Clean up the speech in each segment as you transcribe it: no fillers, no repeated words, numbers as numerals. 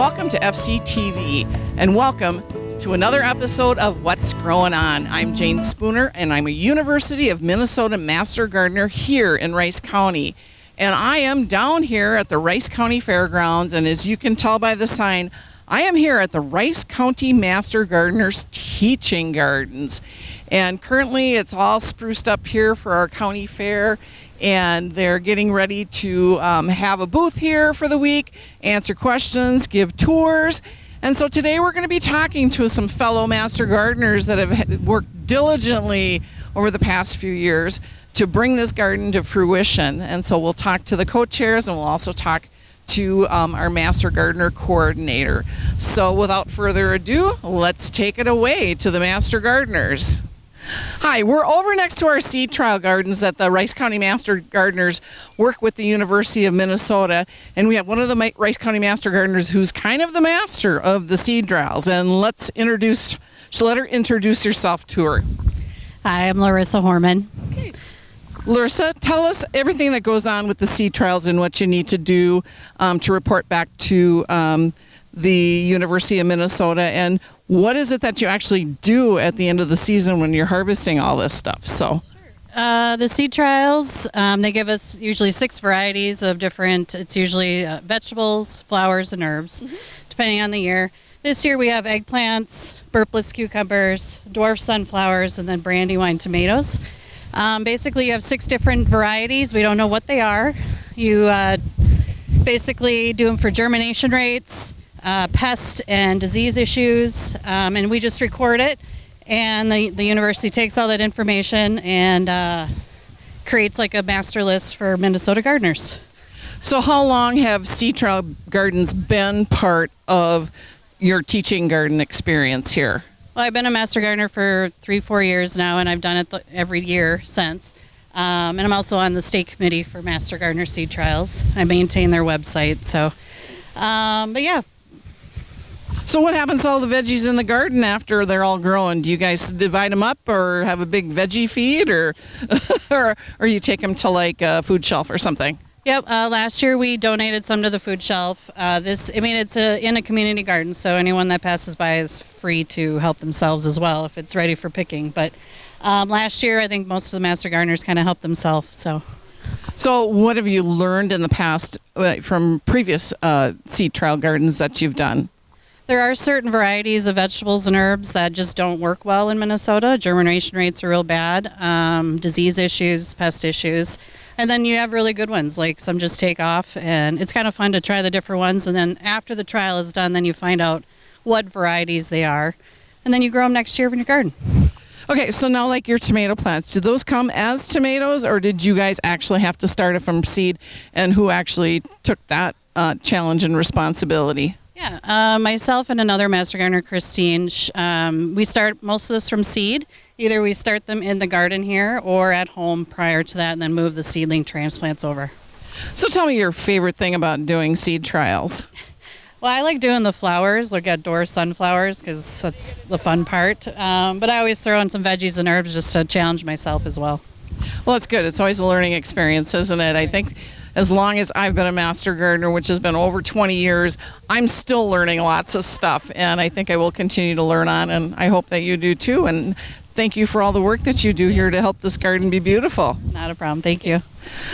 welcome to FCTV, and welcome to another episode of What's Growin On. I'm Jayne Spooner, and I'm a University of Minnesota Master Gardener here in Rice County. And I am down here at the Rice County Fairgrounds, and as you can tell by the sign, I am here at the Rice County Master Gardeners Teaching Gardens. And currently it's all spruced up here for our county fair, and they're getting ready to have a booth here for the week, answer questions, give tours. And so today we're going to be talking to some fellow master gardeners that have worked diligently over the past few years to bring this garden to fruition. And so we'll talk to the co-chairs, and we'll also talk to our master gardener coordinator. So without further ado, let's take it away to the master gardeners. Hi, we're over next to our seed trial gardens that the Rice County Master Gardeners work with the University of Minnesota, and we have one of the Rice County Master Gardeners who's kind of the master of the seed trials. And let her introduce herself to her. Hi, I'm Larissa Horman. Okay. Larissa, tell us everything that goes on with the seed trials and what you need to do to report back to the University of Minnesota, and what is it that you actually do at the end of the season when you're harvesting all this stuff? The seed trials, they give us usually 6 varieties of different, it's usually vegetables, flowers, and herbs, depending on the year. This year we have eggplants, burpless cucumbers, dwarf sunflowers, and then brandywine tomatoes. Basically you have 6 different varieties. We don't know what they are. You basically do them for germination rates, pest and disease issues, and we just record it, and the university takes all that information and creates like a master list for Minnesota gardeners. So how long have seed trial gardens been part of your teaching garden experience here? Well, I've been a master gardener for 3-4 years now, and I've done it every year since. And I'm also on the state committee for Master Gardener Seed Trials. I maintain their website, so, but yeah. So what happens to all the veggies in the garden after they're all grown? Do you guys divide them up or have a big veggie feed, or or you take them to like a food shelf or something? Yep. Last year we donated some to the food shelf. It's in a community garden, so anyone that passes by is free to help themselves as well if it's ready for picking. But last year I think most of the master gardeners kind of helped themselves. So what have you learned in the past from previous seed trial gardens that you've done? There are certain varieties of vegetables and herbs that just don't work well in Minnesota. Germination rates are real bad, disease issues, pest issues. And then you have really good ones, like some just take off, and it's kind of fun to try the different ones. And then after the trial is done, then you find out what varieties they are, and then you grow them next year in your garden. Okay, so now like your tomato plants, did those come as tomatoes, or did you guys actually have to start it from seed, and who actually took that challenge and responsibility? Yeah, myself and another master gardener, Christine, we start most of this from seed. Either we start them in the garden here or at home prior to that, and then move the seedling transplants over. So tell me your favorite thing about doing seed trials. Well, I like doing the flowers, like at dwarf sunflowers, because that's the fun part. But I always throw in some veggies and herbs just to challenge myself as well. Well, it's good. It's always a learning experience, isn't it? I think as long as I've been a master gardener, which has been over 20 years, I'm still learning lots of stuff, and I think I will continue to learn on, and I hope that you do too. And thank you for all the work that you do here to help this garden be beautiful. Not a problem. Thank you.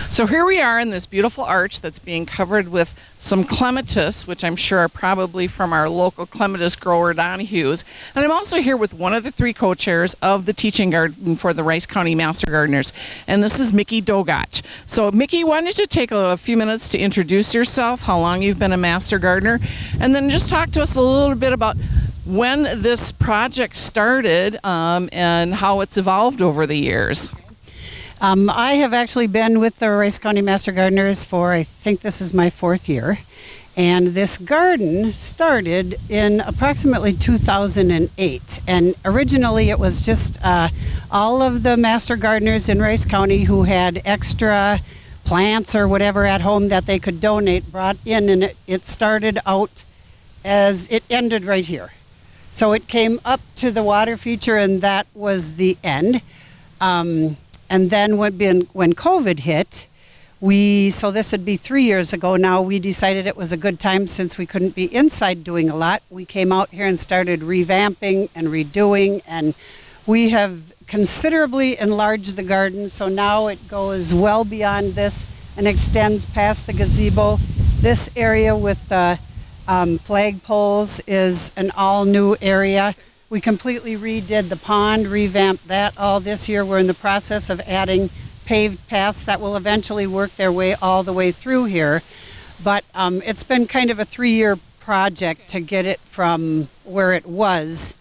So here we are in this beautiful arch that's being covered with some clematis, which I'm sure are probably from our local clematis grower, Donahue's. And I'm also here with one of the 3 co-chairs of the teaching garden for the Rice County Master Gardeners, and this is Mickey Dogach. So Mickey, why don't you take a few minutes to introduce yourself, how long you've been a master gardener, and then just talk to us a little bit about when this project started and how it's evolved over the years. I have actually been with the Rice County Master Gardeners for, I think this is my 4th year. And this garden started in approximately 2008. And originally it was just all of the master gardeners in Rice County who had extra plants or whatever at home that they could donate brought in. And it started out as it ended right here. So it came up to the water feature, and that was the end. And then when COVID hit, So this would be 3 years ago now, we decided it was a good time since we couldn't be inside doing a lot. We came out here and started revamping and redoing, and we have considerably enlarged the garden, so now it goes well beyond this and extends past the gazebo. This area with the flagpoles is an all-new area. We completely redid the pond, revamped that all this year. We're in the process of adding paved paths that will eventually work their way all the way through here. But it's been kind of a 3-year project to get it from where it was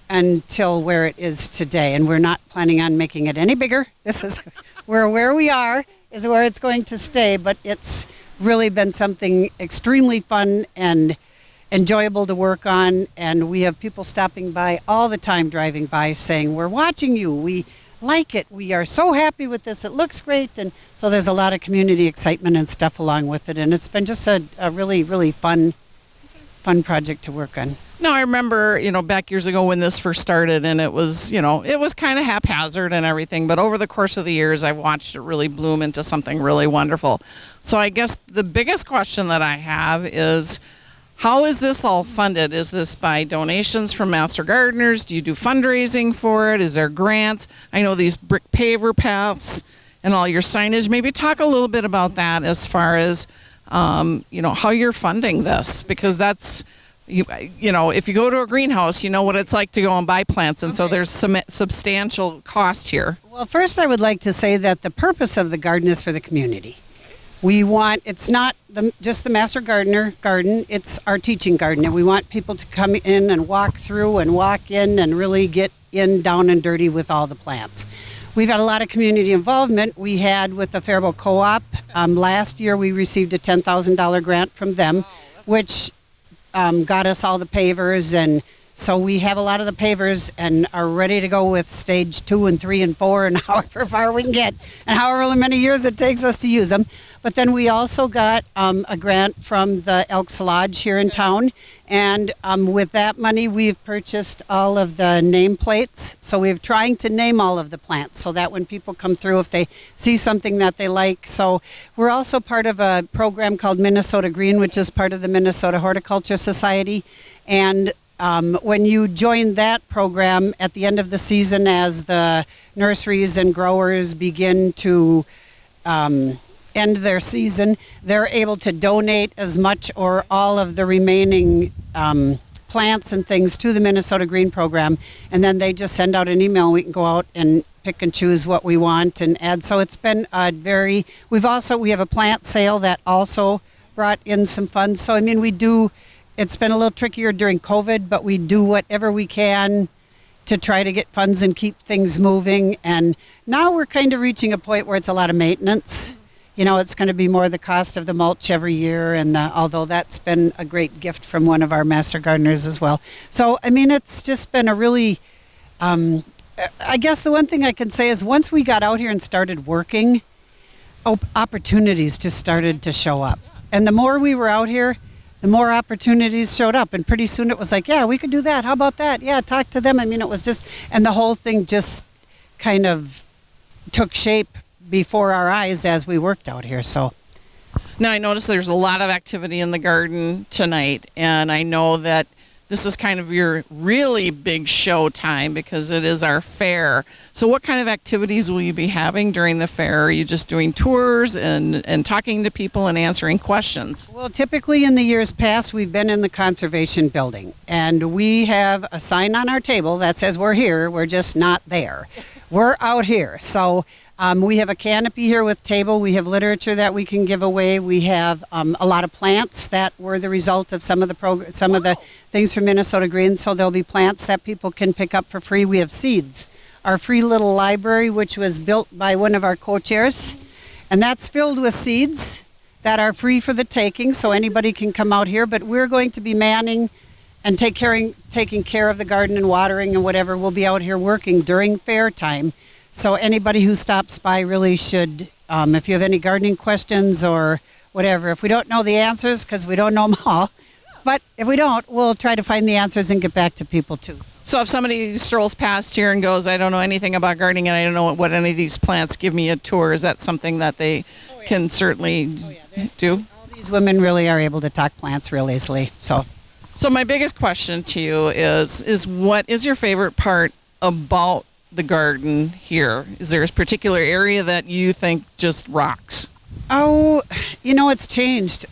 until where it is today. And we're not planning on making it any bigger. This is where we are is where it's going to stay. But it's really been something extremely fun and enjoyable to work on. And we have people stopping by all the time, driving by, saying, "We're watching you. We like it. We are so happy with this. It looks great." And so there's a lot of community excitement and stuff along with it. And it's been just a really, really fun project to work on. No, I remember, back years ago when this first started, and it was kind of haphazard and everything. But over the course of the years, I've watched it really bloom into something really wonderful. So I guess the biggest question that I have is, how is this all funded? Is this by donations from Master Gardeners? Do you do fundraising for it? Is there grants? I know these brick paver paths and all your signage. Maybe talk a little bit about that as far as, how you're funding this. Because that's, if you go to a greenhouse, you know what it's like to go and buy plants. And so there's some substantial cost here. Well, first I would like to say that the purpose of the garden is for the community. It's not just the Master Gardener garden, it's our teaching garden. And we want people to come in and walk through and walk in and really get in down and dirty with all the plants. We've had a lot of community involvement. We had with the Faribault Co-op. Last year we received a $10,000 grant from them, which got us all the pavers. And so we have a lot of the pavers and are ready to go with stage 2 and 3 and 4 and however far we can get and however many years it takes us to use them. But then we also got a grant from the Elks Lodge here in town. And with that money, we've purchased all of the nameplates. So we're trying to name all of the plants so that when people come through, if they see something that they like. So we're also part of a program called Minnesota Green, which is part of the Minnesota Horticulture Society. And when you join that program at the end of the season, as the nurseries and growers begin to end their season, they're able to donate as much or all of the remaining plants and things to the Minnesota Green program. And then they just send out an email and we can go out and pick and choose what we want and add. So it's been we have a plant sale that also brought in some funds. So, it's been a little trickier during COVID, but we do whatever we can to try to get funds and keep things moving. And now we're kind of reaching a point where it's a lot of maintenance. It's going to be more the cost of the mulch every year, and although that's been a great gift from one of our Master Gardeners as well. So, it's just been a really, I guess the one thing I can say is once we got out here and started working, opportunities just started to show up. And the more we were out here, the more opportunities showed up. And pretty soon it was like, yeah, we could do that. How about that? Yeah, talk to them. It was just, and the whole thing just kind of took shape before our eyes as we worked out here. So now I notice there's a lot of activity in the garden tonight, and I know that this is kind of your really big show time because it is our fair. So what kind of activities will you be having during the fair? Are you just doing tours and talking to people and answering questions? Well, typically in the years past, we've been in the conservation building, and we have a sign on our table that says we're here, we're just not there. We're out here. So we have a canopy here with table. We have literature that we can give away. We have a lot of plants that were the result of some of the things from Minnesota Green. So there'll be plants that people can pick up for free. We have seeds, our free little library, which was built by one of our co-chairs, and that's filled with seeds that are free for the taking. So anybody can come out here. But we're going to be manning and taking care of the garden and watering and whatever. We'll be out here working during fair time. So anybody who stops by really should, if you have any gardening questions or whatever, if we don't know the answers, because we don't know them all, But if we don't, we'll try to find the answers and get back to people too. So if somebody strolls past here and goes, I don't know anything about gardening and I don't know what any of these plants, give me a tour, is that something that they can certainly do? All these women really are able to talk plants real easily. So my biggest question to you is what is your favorite part about the garden here? Is there a particular area that you think just rocks? Oh, it's changed.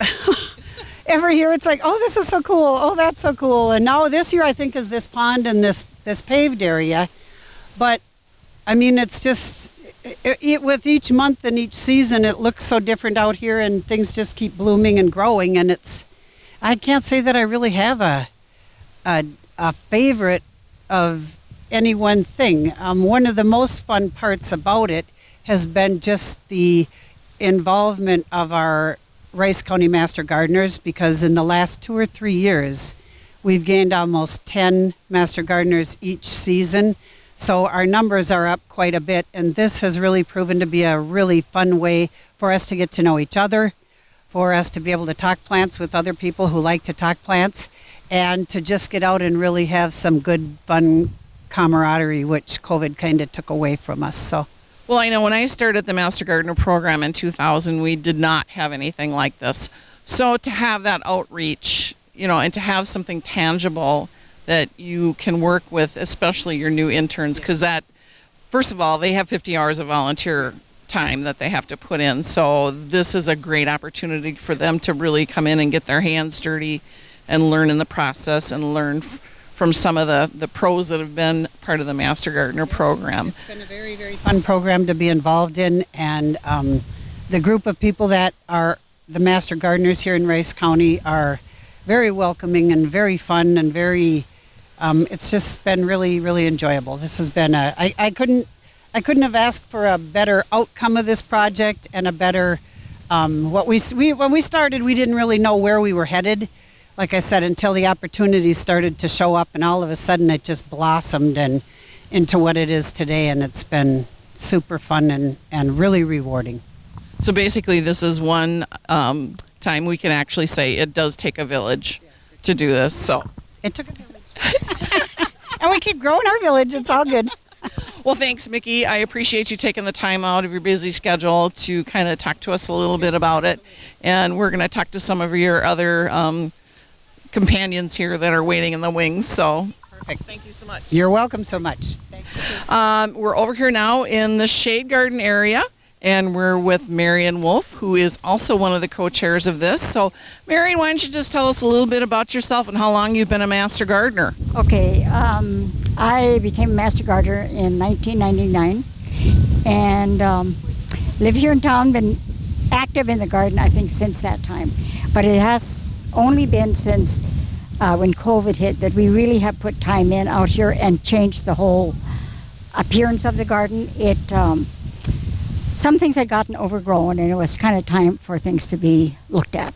Every year it's like, oh, this is so cool. Oh, that's so cool. And now this year I think is this pond and this paved area. But, I mean, it's just, with each month and each season, it looks so different out here and things just keep blooming and growing. And I can't say that I really have a favorite of any one thing. One of the most fun parts about it has been just the involvement of our Rice County Master Gardeners, because in the last 2 or 3 years, we've gained almost 10 Master Gardeners each season. So our numbers are up quite a bit, and this has really proven to be a really fun way for us to get to know each other, for us to be able to talk plants with other people who like to talk plants, and to just get out and really have some good, fun camaraderie, which COVID kind of took away from us. So. Well, I know when I started the Master Gardener program in 2000, we did not have anything like this. So to have that outreach, and to have something tangible that you can work with, especially your new interns, because that, first of all, they have 50 hours of volunteer time that they have to put in. So this is a great opportunity for them to really come in and get their hands dirty and learn in the process and learn from some of the pros that have been part of the Master Gardener program. It's been a very, very fun program to be involved in, and the group of people that are the Master Gardeners here in Rice County are very welcoming and very fun and very, it's just been really, really enjoyable. This has been I couldn't have asked for a better outcome of this project and a better, when we started, we didn't really know where we were headed. Like I said, until the opportunities started to show up, and all of a sudden it just blossomed and into what it is today, and it's been super fun and really rewarding. So basically this is one time we can actually say it does take a village to do this. So it took a village. And we keep growing our village. It's all good. Well, thanks, Mickey. I appreciate you taking the time out of your busy schedule to kind of talk to us a little bit about it. And we're going to talk to some of your other companions here that are waiting in the wings. So perfect. Thank you so much. You're welcome so much. Thank you. We're over here now in the shade garden area, and we're with Marion Wolf, who is also one of the co-chairs of this. So Marion, why don't you just tell us a little bit about yourself and how long you've been a Master Gardener? Okay, I became a Master Gardener in 1999 and live here in town, been active in the garden I think since that time, but it has only been since when COVID hit that we really have put time in out here and changed the whole appearance of the garden. Some things had gotten overgrown and it was kind of time for things to be looked at.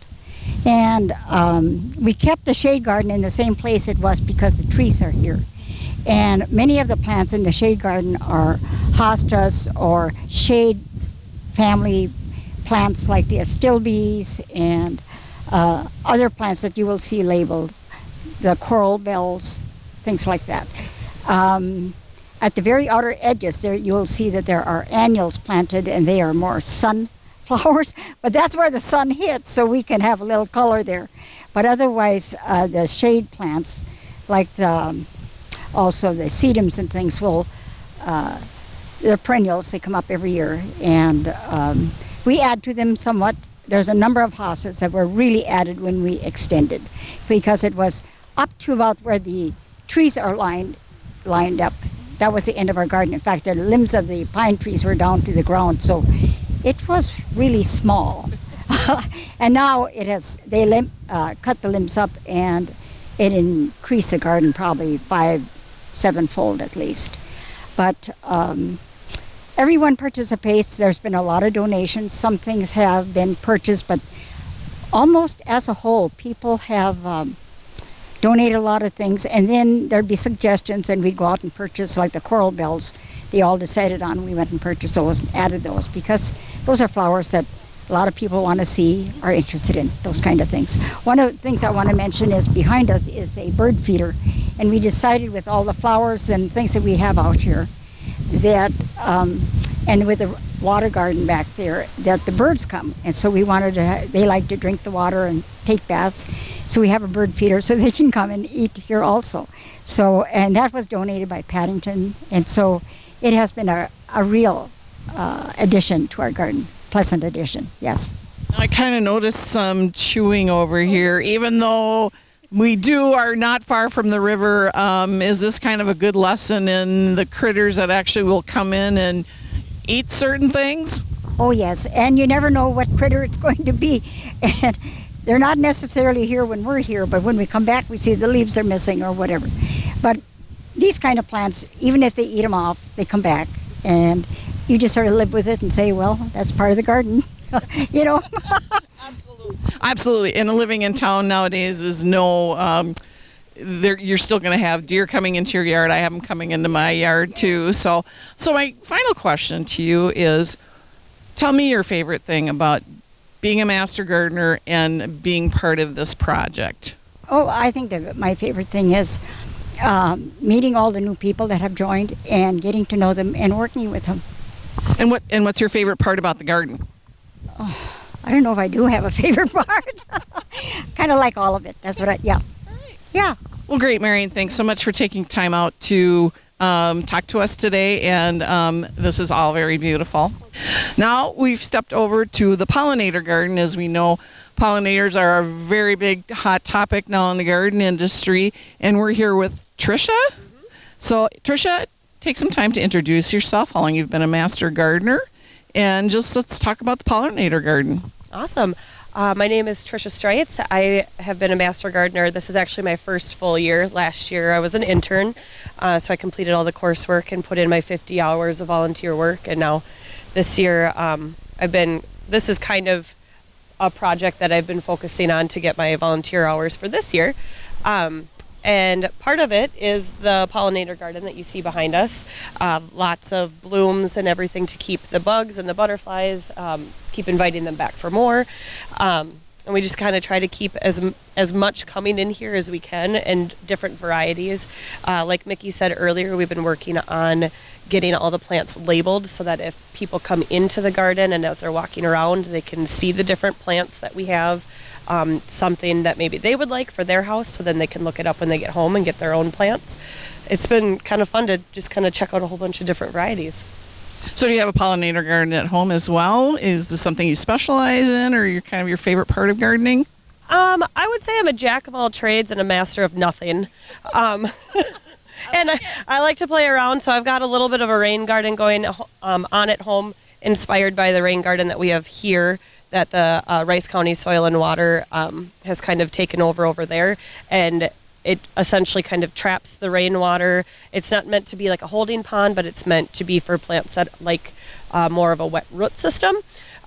And we kept the shade garden in the same place it was because the trees are here. And many of the plants in the shade garden are hostas or shade family plants like the astilbes and other plants that you will see labeled, the coral bells, things like that. At the very outer edges there you will see that there are annuals planted, and they are more sunflowers, but that's where the sun hits, so we can have a little color there. But otherwise the shade plants like also the sedums and things they're perennials, they come up every year, and we add to them somewhat. There's a number of hostas that were really added when we extended, because it was up to about where the trees are lined up. That was the end of our garden. In fact, the limbs of the pine trees were down to the ground, so it was really small. And now they cut the limbs up, and it increased the garden probably 5-7-fold at least. But everyone participates. There's been a lot of donations. Some things have been purchased, but almost as a whole, people have donated a lot of things. And then there'd be suggestions, and we'd go out and purchase, like the coral bells. They all decided on. We went and purchased those and added those, because those are flowers that a lot of people want to see, are interested in those kind of things. One of the things I want to mention is behind us is a bird feeder, and we decided with all the flowers and things that we have out here that, and with the water garden back there, that the birds come, and so we wanted to, they like to drink the water and take baths, so we have a bird feeder so they can come and eat here also. So, and that was donated by Paddington, and so it has been a real addition to our garden. Pleasant addition, yes. I kind of noticed some chewing over here, even though we are not far from the river. Is this kind of a good lesson in the critters that actually will come in and eat certain things? Oh yes, and you never know what critter it's going to be. And they're not necessarily here when we're here, but when we come back we see the leaves are missing or whatever. But these kind of plants, even if they eat them off, they come back, and you just sort of live with it and say, well, that's part of the garden, you know. Absolutely. And living in town nowadays is no, you're still going to have deer coming into your yard. I have them coming into my yard too. So my final question to you is, tell me your favorite thing about being a master gardener and being part of this project. Oh, I think that my favorite thing is meeting all the new people that have joined and getting to know them and working with them. And what's your favorite part about the garden? Oh, I don't know if I do have a favorite part. Kind of like all of it. That's what yeah. Yeah. Well, great, Marion. Thanks so much for taking time out to talk to us today, and this is all very beautiful. Now we've stepped over to the pollinator garden. As we know, pollinators are a very big hot topic now in the garden industry, and we're here with Tricia. So Tricia, take some time to introduce yourself, how long you've been a master gardener, and just let's talk about the pollinator garden. Awesome. My name is Tricia Streitz. I have been a master gardener. This is actually my first full year. Last year I was an intern, so I completed all the coursework and put in my 50 hours of volunteer work. And now this year this is kind of a project that I've been focusing on to get my volunteer hours for this year. And part of it is the pollinator garden that you see behind us. Lots of blooms and everything to keep the bugs and the butterflies, keep inviting them back for more. And we just kind of try to keep as much coming in here as we can, and different varieties. Like Mickey said earlier, we've been working on getting all the plants labeled so that if people come into the garden and as they're walking around, they can see the different plants that we have. Something that maybe they would like for their house, so then they can look it up when they get home and get their own plants. It's been kind of fun to just kind of check out a whole bunch of different varieties. So do you have a pollinator garden at home as well? Is this something you specialize in, or your kind of your favorite part of gardening? I would say I'm a jack of all trades and a master of nothing. And I like to play around, so I've got a little bit of a rain garden going on at home, inspired by the rain garden that we have here, that the Rice County Soil and Water has kind of taken over there, and it essentially kind of traps the rainwater. It's not meant to be like a holding pond, but it's meant to be for plants that like more of a wet root system,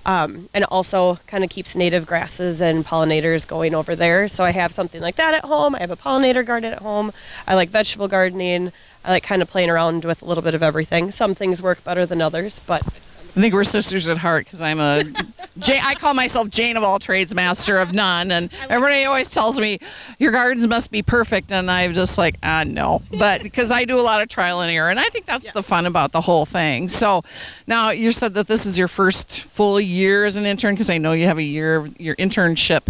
and it also kind of keeps native grasses and pollinators going over there. So I have something like that at home. I have a pollinator garden at home. I like vegetable gardening. I like kind of playing around with a little bit of everything. Some things work better than others, but I think we're sisters at heart, because I'm I call myself Jayne of all trades, master of none, and everybody always tells me your gardens must be perfect, and I'm just like, no, but because I do a lot of trial and error, and I think that's the fun about the whole thing. So now you said that this is your first full year as an intern, because I know you have a year, your internship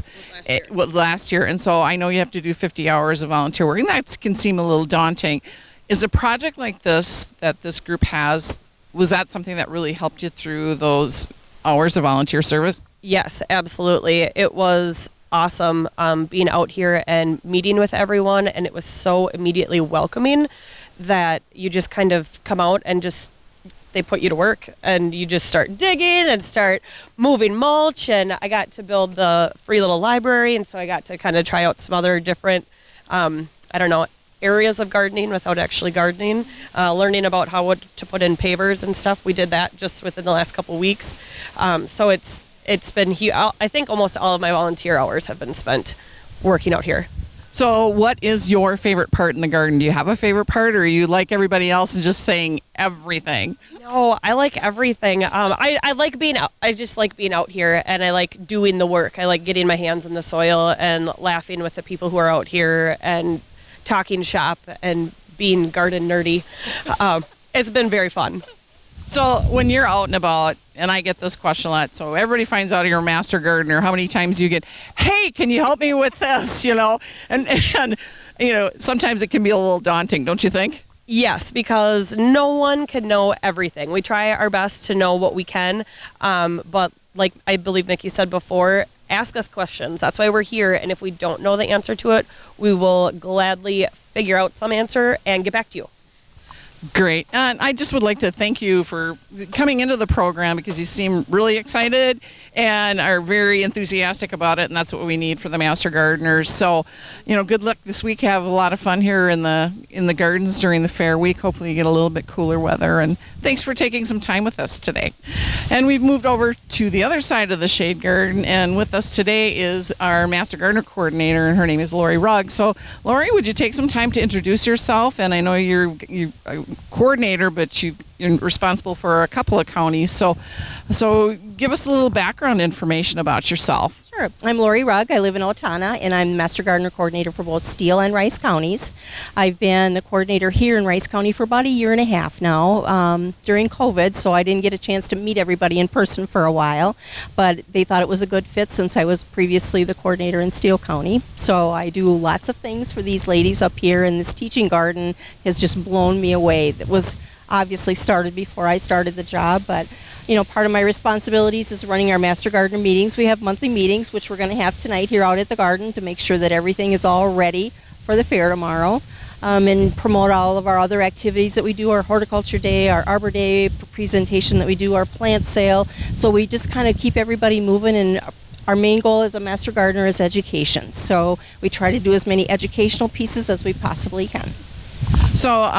last year, and so I know you have to do 50 hours of volunteer work, and that can seem a little daunting. Is a project like this that this group has, was that something that really helped you through those hours of volunteer service? Yes, absolutely. It was awesome being out here and meeting with everyone, and it was so immediately welcoming that you just kind of come out and just they put you to work, and you just start digging and start moving mulch. And I got to build the free little library, and so I got to kind of try out some other different areas of gardening without actually gardening, learning about how to put in pavers and stuff. We did that just within the last couple weeks. So it's been huge. I think almost all of my volunteer hours have been spent working out here. So what is your favorite part in the garden? Do you have a favorite part, or are you like everybody else and just saying everything? No, I like everything. I like being out. I just like being out here, and I like doing the work. I like getting my hands in the soil and laughing with the people who are out here and talking shop and being garden nerdy. It's been very fun. So when you're out and about, and I get this question a lot, so everybody finds out you're a master gardener, how many times do you get, hey, can you help me with this, And sometimes it can be a little daunting, don't you think? Yes, because no one can know everything. We try our best to know what we can, but like I believe Nikki said before, ask us questions. That's why we're here, and if we don't know the answer to it, we will gladly figure out some answer and get back to you. Great. And I just would like to thank you for coming into the program, because you seem really excited and are very enthusiastic about it, and that's what we need for the Master Gardeners. So, good luck this week. Have a lot of fun here in the gardens during the fair week. Hopefully you get a little bit cooler weather, and thanks for taking some time with us today. And we've moved over to the other side of the shade garden, and with us today is our Master Gardener coordinator, and her name is Lori Rugg. So, Lori, would you take some time to introduce yourself? And I know you're coordinator, but you're responsible for a couple of counties. So give us a little background information about yourself. Sure. I'm Lori Rugg. I live in Owatonna, and I'm Master Gardener Coordinator for both Steele and Rice counties. I've been the coordinator here in Rice County for about a year and a half now during COVID, so I didn't get a chance to meet everybody in person for a while, but they thought it was a good fit since I was previously the coordinator in Steele County. So I do lots of things for these ladies up here, and this teaching garden has just blown me away. That was obviously started before I started the job, but part of my responsibilities is running our Master Gardener meetings. We have monthly meetings, which we're going to have tonight here out at the garden, to make sure that everything is all ready for the fair tomorrow, and promote all of our other activities that we do, our horticulture day, our Arbor Day presentation that we do, our plant sale. So we just kind of keep everybody moving, and our main goal as a Master Gardener is education. So we try to do as many educational pieces as we possibly can. So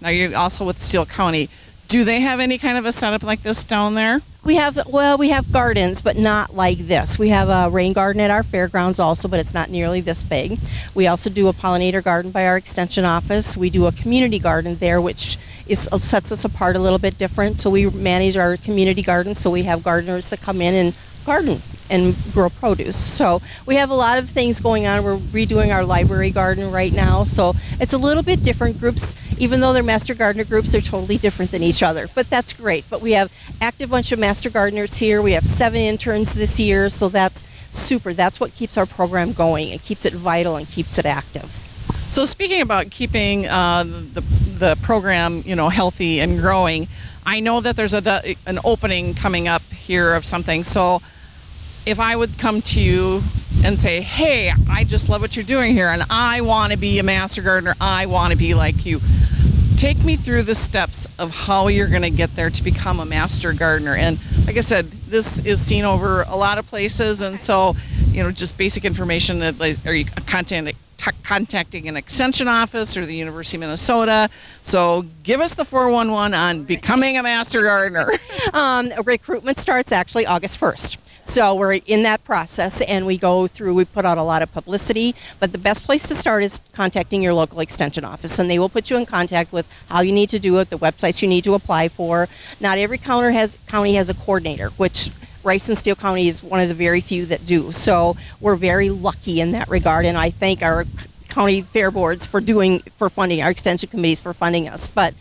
now you're also with Steele County. Do they have any kind of a setup like this down there? We have gardens, but not like this. We have a rain garden at our fairgrounds also, but it's not nearly this big. We also do a pollinator garden by our extension office. We do a community garden there, which sets us apart a little bit different. So we manage our community gardens, so we have gardeners that come in and garden and grow produce. So we have a lot of things going on. We're redoing our library garden right now, so it's a little bit different. Groups, even though they're Master Gardener groups, they're totally different than each other, but that's great. But we have active bunch of Master Gardeners here. We have 7 interns this year, so that's super. That's what keeps our program going. It keeps it vital and keeps it active. So speaking about keeping the program healthy and growing, I know that there's an opening coming up here of something. So if I would come to you and say, hey, I just love what you're doing here, and I want to be a Master Gardener, I want to be like you, take me through the steps of how you're going to get there to become a Master Gardener. And like I said, this is seen over a lot of places, and so just basic information. That are you contacting an extension office or the University of Minnesota? So give us the 411 on becoming a Master Gardener. Recruitment starts actually August 1st. So we're in that process, and we put out a lot of publicity, but the best place to start is contacting your local extension office, and they will put you in contact with how you need to do it, the websites you need to apply for. Not every county has a coordinator, which Rice and Steele County is one of the very few that do. So we're very lucky in that regard, and I thank our county fair boards for funding, our extension committees for funding us. But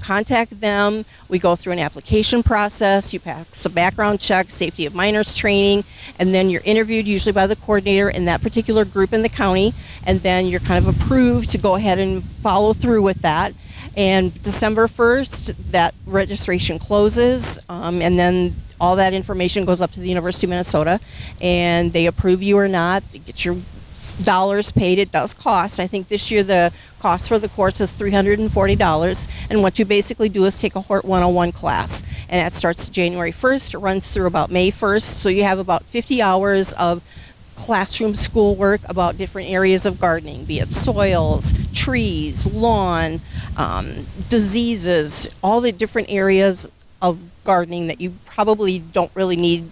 contact them. We go through an application process. You pass a background check, safety of minors training, and then you're interviewed usually by the coordinator in that particular group in the county, and then you're kind of approved to go ahead and follow through with that. And December 1st, that registration closes, and then all that information goes up to the University of Minnesota, and they approve you or not. They get your dollars paid. It does cost. I think this year the cost for the course is $340, and what you basically do is take a Hort 101 class, and that starts January 1st. It runs through about May 1st, so you have about 50 hours of classroom schoolwork about different areas of gardening, be it soils, trees, lawn, diseases, all the different areas of gardening that you probably don't really need.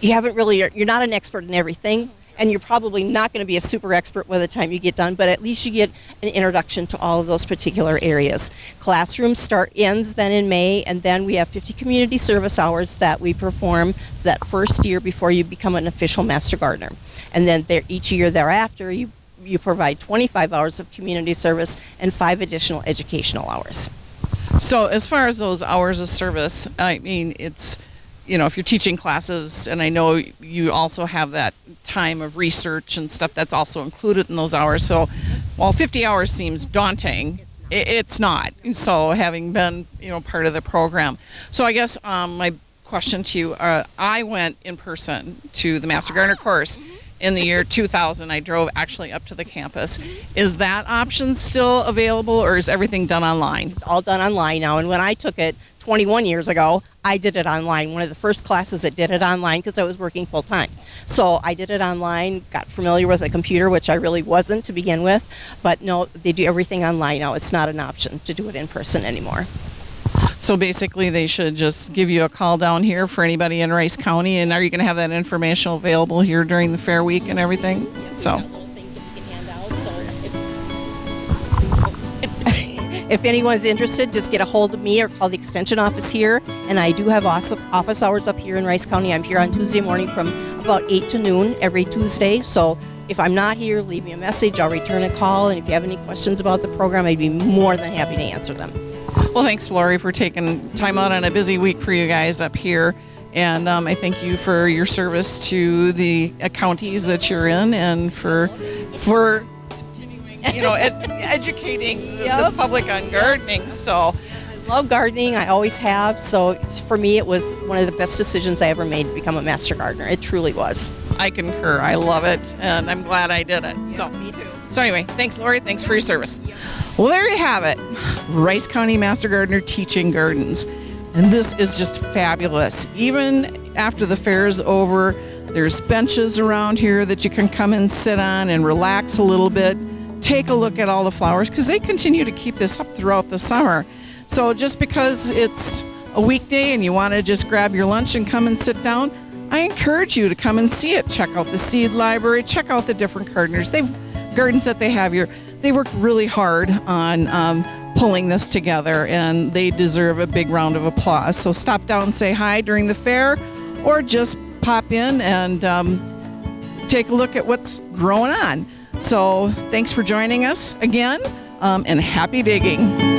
You're not an expert in everything. and you're probably not going to be a super expert by the time you get done, but at least you get an introduction to all of those particular areas. Classroom ends then in May, and then we have 50 community service hours that we perform that first year before you become an official Master Gardener. And then each year thereafter, you provide 25 hours of community service and 5 additional educational hours. So as far as those hours of service, I mean, it's, if you're teaching classes, and I know you also have that time of research and stuff that's also included in those hours. So while 50 hours seems daunting, it's not. So having been, part of the program. So I guess my question to you, I went in person to the Master Gardener course in the year 2000. I drove actually up to the campus. Is that option still available, or is everything done online? It's all done online now, and when I took it 21 years ago, I did it online. One of the first classes that did it online because I was working full time. So I did it online, got familiar with a computer, which I really wasn't to begin with, but no, they do everything online now. It's not an option to do it in person anymore. So basically, they should just give you a call down here for anybody in Rice County. And are you going to have that information available here during the fair week and everything? Yes, so. We've got little things that we can hand out. So if anyone's interested, just get a hold of me or call the extension office here. And I do have office hours up here in Rice County. I'm here on Tuesday morning from about 8 to noon every Tuesday. So if I'm not here, leave me a message. I'll return a call. And if you have any questions about the program, I'd be more than happy to answer them. Well, thanks, Lori, for taking time out on a busy week for you guys up here. And I thank you for your service to the counties that you're in, and for continuing, educating the public on gardening. So I love gardening. I always have. So for me, it was one of the best decisions I ever made to become a Master Gardener. It truly was. I concur. I love it, and I'm glad I did it. Yeah, me too. So anyway, thanks, Lori. Thanks for your service. Well, there you have it. Rice County Master Gardener teaching gardens. And this is just fabulous. Even after the fair is over, there's benches around here that you can come and sit on and relax a little bit. Take a look at all the flowers, because they continue to keep this up throughout the summer. So just because it's a weekday and you want to just grab your lunch and come and sit down, I encourage you to come and see it. Check out the seed library. Check out the different gardens that they have here. They worked really hard on pulling this together, and they deserve a big round of applause. So stop down and say hi during the fair, or just pop in and take a look at what's growing on. So thanks for joining us again, and happy digging.